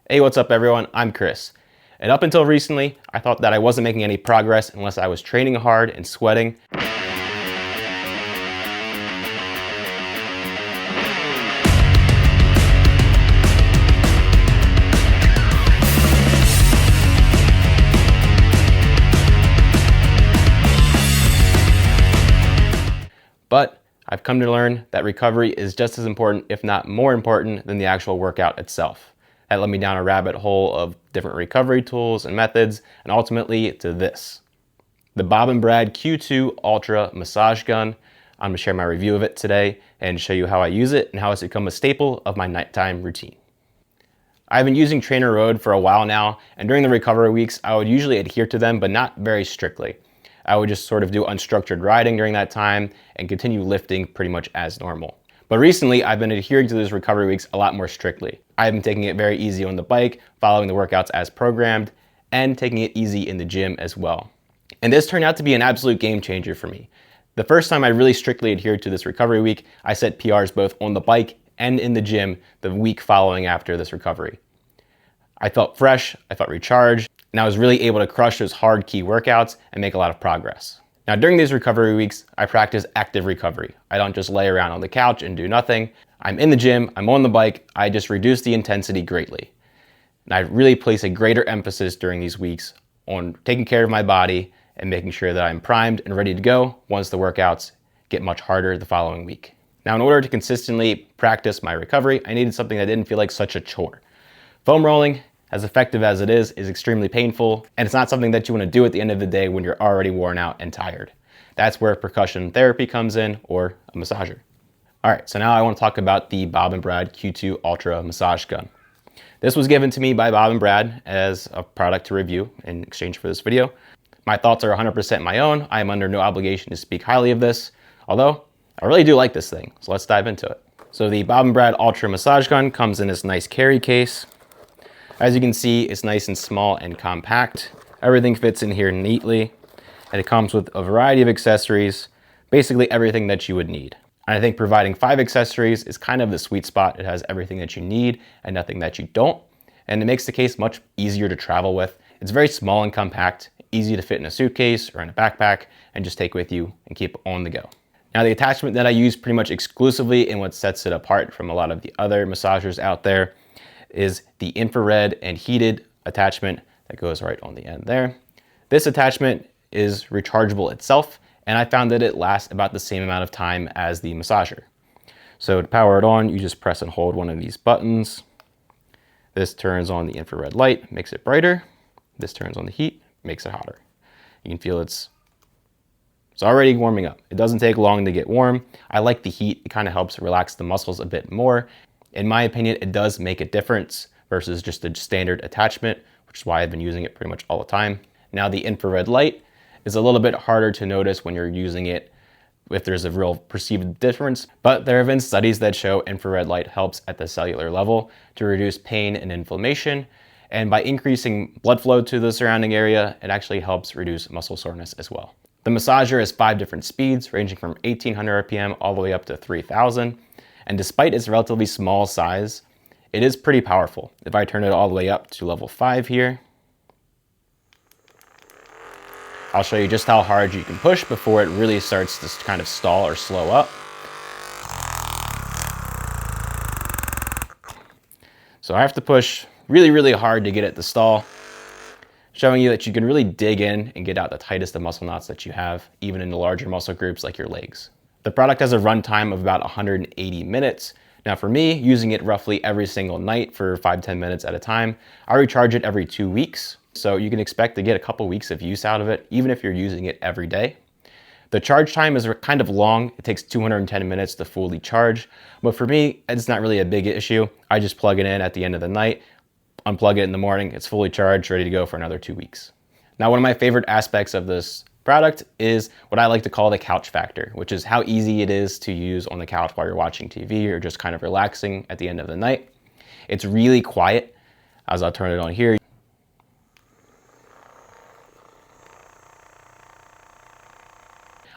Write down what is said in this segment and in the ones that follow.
Hey, what's up everyone? I'm Chris. And up until recently, I thought that I wasn't making any progress unless I was training hard and sweating. But I've come to learn that recovery is just as important, if not more important, than the actual workout itself. That led me down a rabbit hole of different recovery tools and methods, and ultimately to this. The Bob & Brad Q2 Ultra Massage Gun. I'm gonna share my review of it today and show you how I use it and how it's become a staple of my nighttime routine. I've been using TrainerRoad for a while now, and during the recovery weeks, I would usually adhere to them, but not very strictly. I would just sort of do unstructured riding during that time and continue lifting pretty much as normal. But recently, I've been adhering to those recovery weeks a lot more strictly. I've been taking it very easy on the bike, following the workouts as programmed, and taking it easy in the gym as well. And this turned out to be an absolute game changer for me. The first time I really strictly adhered to this recovery week, I set PRs both on the bike and in the gym the week following after this recovery. I felt fresh, I felt recharged, and I was really able to crush those hard key workouts and make a lot of progress. Now during these recovery weeks, I practice active recovery. I don't just lay around on the couch and do nothing. I'm in the gym, I'm on the bike, I just reduce the intensity greatly. And I really place a greater emphasis during these weeks on taking care of my body and making sure that I'm primed and ready to go once the workouts get much harder the following week. Now in order to consistently practice my recovery, I needed something that didn't feel like such a chore. Foam rolling, as effective as it is extremely painful, and it's not something that you want to do at the end of the day when you're already worn out and tired. That's where percussion therapy comes in, or a massager. All right, so now I want to talk about the Bob & Brad Q2 Ultra Massage Gun. This was given to me by Bob & Brad as a product to review in exchange for this video. My thoughts are 100% my own. I am under no obligation to speak highly of this, although I really do like this thing, so let's dive into it. So the Bob & Brad Ultra Massage Gun comes in this nice carry case. As you can see, it's nice and small and compact. Everything fits in here neatly, and it comes with a variety of accessories, basically everything that you would need. And I think providing 5 accessories is kind of the sweet spot. It has everything that you need and nothing that you don't, and it makes the case much easier to travel with. It's very small and compact, easy to fit in a suitcase or in a backpack, and just take with you and keep on the go. Now the attachment that I use pretty much exclusively and what sets it apart from a lot of the other massagers out there is the infrared and heated attachment that goes right on the end there. This attachment is rechargeable itself, and I found that it lasts about the same amount of time as the massager. So to power it on, you just press and hold one of these buttons. This turns on the infrared light, makes it brighter. This turns on the heat, makes it hotter. You can feel it's already warming up. It doesn't take long to get warm. I like the heat. It kind of helps relax the muscles a bit more. In my opinion, it does make a difference versus just a standard attachment, which is why I've been using it pretty much all the time. Now the infrared light is a little bit harder to notice when you're using it if there's a real perceived difference, but there have been studies that show infrared light helps at the cellular level to reduce pain and inflammation, and by increasing blood flow to the surrounding area, it actually helps reduce muscle soreness as well. The massager has 5 different speeds ranging from 1800 RPM all the way up to 3000. And despite its relatively small size, it is pretty powerful. If I turn it all the way up to level 5 here, I'll show you just how hard you can push before it really starts to kind of stall or slow up. So I have to push really, really hard to get it to stall, showing you that you can really dig in and get out the tightest of muscle knots that you have, even in the larger muscle groups like your legs. The product has a runtime of about 180 minutes. Now for me, using it roughly every single night for 5-10 minutes at a time, I recharge it every 2 weeks. So you can expect to get a couple weeks of use out of it, even if you're using it every day. The charge time is kind of long. It takes 210 minutes to fully charge. But for me, it's not really a big issue. I just plug it in at the end of the night, unplug it in the morning, it's fully charged, ready to go for another 2 weeks. Now, one of my favorite aspects of this product is what I like to call the couch factor, which is how easy it is to use on the couch while you're watching TV or just kind of relaxing at the end of the night. It's really quiet. As I'll turn it on here,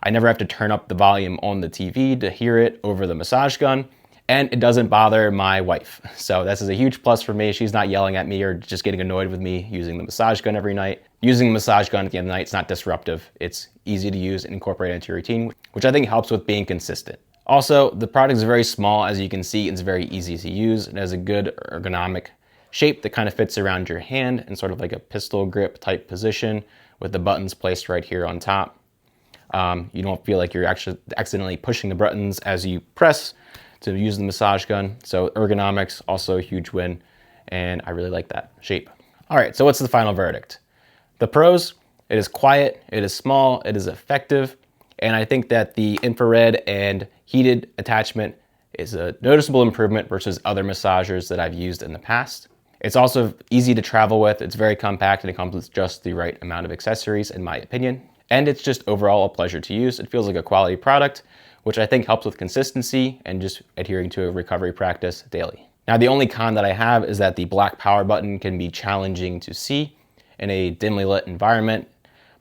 I never have to turn up the volume on the TV to hear it over the massage gun. and it doesn't bother my wife. So this is a huge plus for me. She's not yelling at me or just getting annoyed with me using the massage gun every night. Using the massage gun at the end of the night, it's not disruptive. It's easy to use and incorporate into your routine, which I think helps with being consistent. Also, the product is very small. As you can see, it's very easy to use. It has a good ergonomic shape that kind of fits around your hand in sort of like a pistol grip type position with the buttons placed right here on top. You don't feel like you're actually accidentally pushing the buttons as you press to use the massage gun. So ergonomics, also a huge win, and I really like that shape. All right, so what's the final verdict? The pros, it is quiet, it is small, it is effective, and I think that the infrared and heated attachment is a noticeable improvement versus other massagers that I've used in the past. It's also easy to travel with, it's very compact, and it comes with just the right amount of accessories, in my opinion. And it's just overall a pleasure to use. It feels like a quality product, which I think helps with consistency and just adhering to a recovery practice daily. Now, the only con that I have is that the black power button can be challenging to see in a dimly lit environment.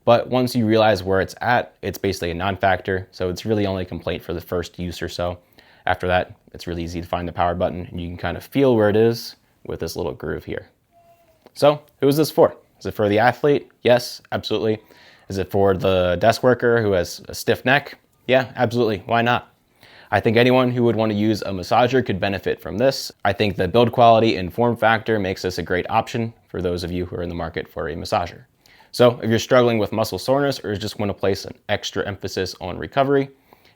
But once you realize where it's at, it's basically a non-factor. So it's really only a complaint for the first use or so. After that, it's really easy to find the power button, and you can kind of feel where it is with this little groove here. So who is this for? Is it for the athlete? Yes, absolutely. Is it for the desk worker who has a stiff neck? Yeah, absolutely. Why not? I think anyone who would want to use a massager could benefit from this. I think the build quality and form factor makes this a great option for those of you who are in the market for a massager. So if you're struggling with muscle soreness or just want to place an extra emphasis on recovery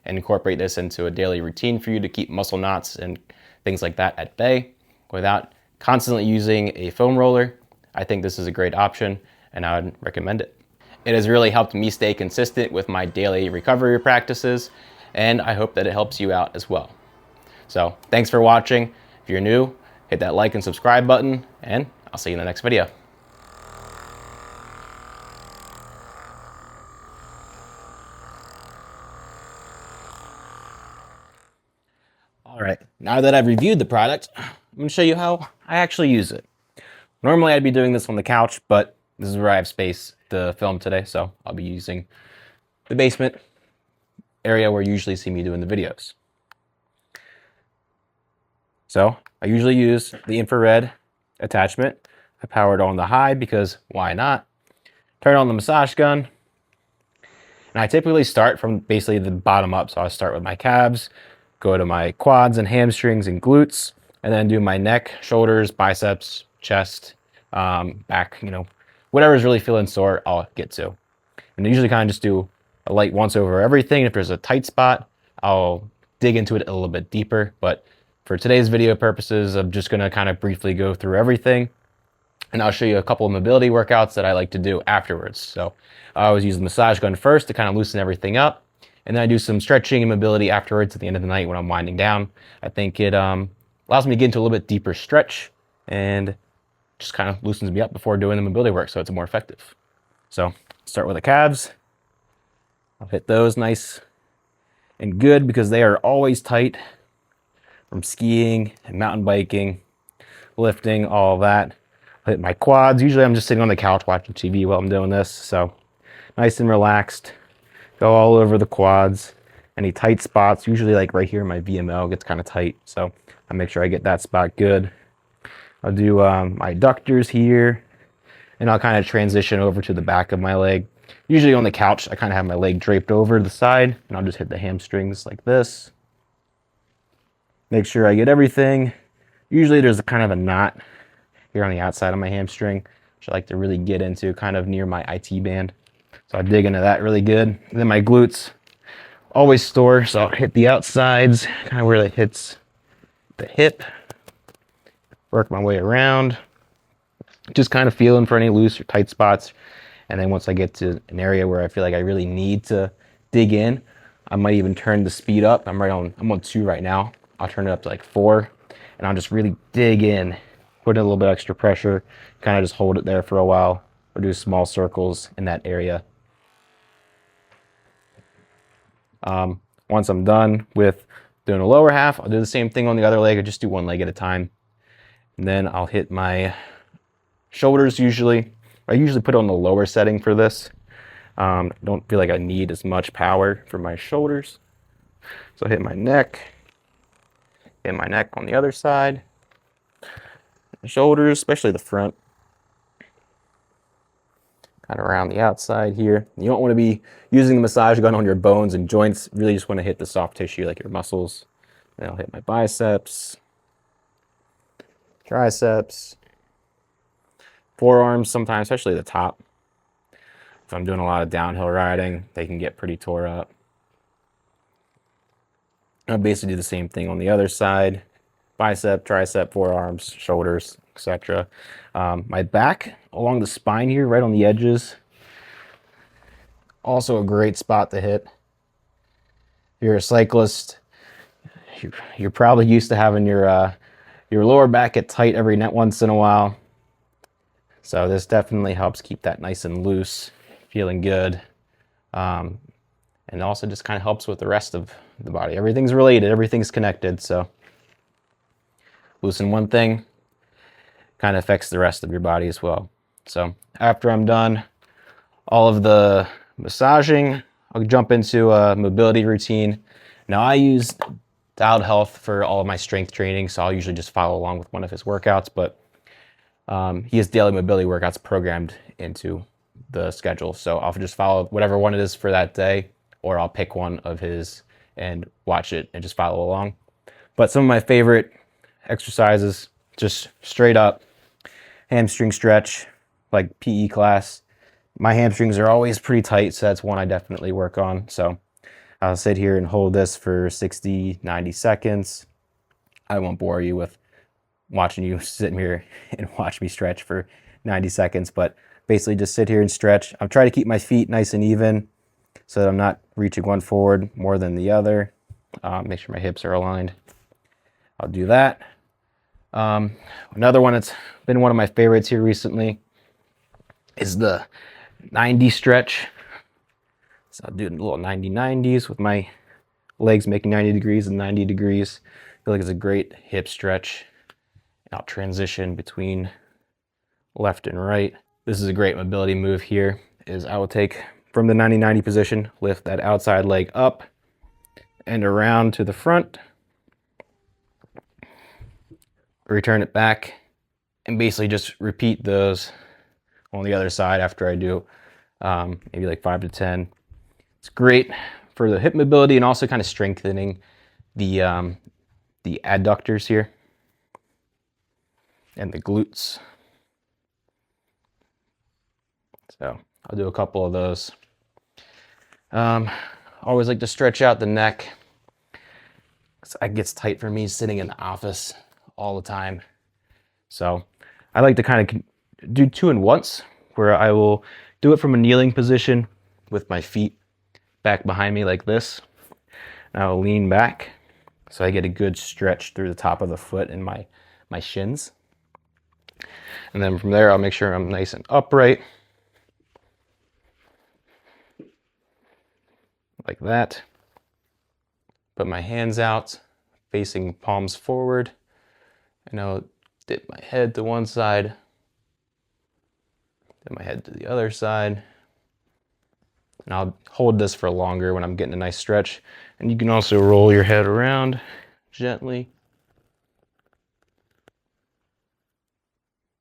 and incorporate this into a daily routine for you to keep muscle knots and things like that at bay without constantly using a foam roller, I think this is a great option and I would recommend it. It has really helped me stay consistent with my daily recovery practices, and I hope that it helps you out as well. So thanks for watching. If you're new, hit that like and subscribe button, and I'll see you in the next video. All right, now that I've reviewed the product, I'm gonna show you how I actually use it. Normally I'd be doing this on the couch, but this is where I have space to film today, so I'll be using the basement area where you usually see me doing the videos. So I usually use the infrared attachment. I power it on the high because why not? Turn on the massage gun. And I typically start from basically the bottom up. So I start with my calves, go to my quads and hamstrings and glutes, and then do my neck, shoulders, biceps, chest, back, whatever's really feeling sore, I'll get to. And I usually kind of just do a light once over everything. If there's a tight spot, I'll dig into it a little bit deeper. But for today's video purposes, I'm just gonna kind of briefly go through everything. And I'll show you a couple of mobility workouts that I like to do afterwards. So I always use the massage gun first to kind of loosen everything up. And then I do some stretching and mobility afterwards at the end of the night when I'm winding down. I think it allows me to get into a little bit deeper stretch and just kind of loosens me up before doing the mobility work, so it's more effective. So start with the calves. I'll hit those nice and good because they are always tight from skiing and mountain biking, lifting, all of that. I'll hit my quads. Usually I'm just sitting on the couch watching TV while I'm doing this, so nice and relaxed. Go all over the quads. Any tight spots, usually like right here, my VML gets kind of tight, so I make sure I get that spot good. I'll do my adductors here, and I'll kind of transition over to the back of my leg. Usually on the couch, I kind of have my leg draped over the side, and I'll just hit the hamstrings like this. Make sure I get everything. Usually there's a kind of a knot here on the outside of my hamstring, which I like to really get into kind of near my IT band. So I dig into that really good. And then my glutes always store, so I'll hit the outsides, kind of where it hits the hip. Work my way around, just kind of feeling for any loose or tight spots. And then once I get to an area where I feel like I really need to dig in, I might even turn the speed up. I'm on 2 right now. I'll turn it up to like 4, and I'll just really dig in, put in a little bit extra pressure, kind of just hold it there for a while, or do small circles in that area. Once I'm done with doing the lower half, I'll do the same thing on the other leg. I just do one leg at a time. And then I'll hit my shoulders usually. I usually put on the lower setting for this. Don't feel like I need as much power for my shoulders. So I hit my neck, In my neck on the other side. The shoulders, especially the front. Kind of around the outside here. You don't want to be using the massage gun on your bones and joints. Really just want to hit the soft tissue like your muscles. Then I'll hit my biceps, triceps, forearms sometimes, especially the top. If I'm doing a lot of downhill riding, they can get pretty tore up. I'll basically do the same thing on the other side. Bicep, tricep, forearms, shoulders, etc. My back along the spine here, right on the edges. Also a great spot to hit. If you're a cyclist, you're probably used to having your lower back get tight every once in a while. So this definitely helps keep that nice and loose, feeling good. And also just kind of helps with the rest of the body. Everything's related, everything's connected, so loosen one thing, kind of affects the rest of your body as well. So after I'm done all of the massaging, I'll jump into a mobility routine. Now I use Dialed Health for all of my strength training, so I'll usually just follow along with one of his workouts, but he has daily mobility workouts programmed into the schedule. So I'll just follow whatever one it is for that day, or I'll pick one of his and watch it and just follow along. But some of my favorite exercises, just straight up hamstring stretch, like PE class. My hamstrings are always pretty tight, so that's one I definitely work on. So I'll sit here and hold this for 60, 90 seconds. I won't bore you with watching you sit here and watch me stretch for 90 seconds, but basically just sit here and stretch. I'm trying to keep my feet nice and even so that I'm not reaching one forward more than the other. Make sure my hips are aligned. I'll do that. Another one that's been one of my favorites here recently is the 90 stretch. So I'll do a little 90-90s with my legs making 90 degrees and 90 degrees. I feel like it's a great hip stretch. I'll transition between left and right. This is a great mobility move here, is I will take from the 90-90 position, lift that outside leg up and around to the front, return it back, and basically just repeat those on the other side after I do maybe like 5 to 10. It's great for the hip mobility and also kind of strengthening the adductors here and the glutes. So I'll do a couple of those. Always like to stretch out the neck. It gets tight for me sitting in the office all the time. So I like to kind of do 2 in once, where I will do it from a kneeling position with my feet back behind me like this. And I will lean back so I get a good stretch through the top of the foot and my shins. And then from there, I'll make sure I'm nice and upright. Like that. Put my hands out, facing palms forward. And I'll dip my head to one side, dip my head to the other side. And I'll hold this for longer when I'm getting a nice stretch. And you can also roll your head around gently.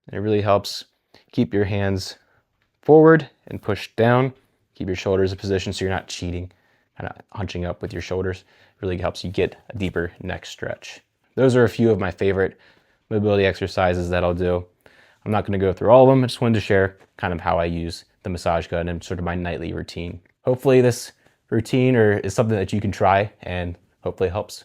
And it really helps keep your hands forward and push down. Keep your shoulders in position so you're not cheating, kind of hunching up with your shoulders. It really helps you get a deeper neck stretch. Those are a few of my favorite mobility exercises that I'll do. I'm not going to go through all of them. I just wanted to share kind of how I use the massage gun and sort of my nightly routine. Hopefully this routine is something that you can try and hopefully helps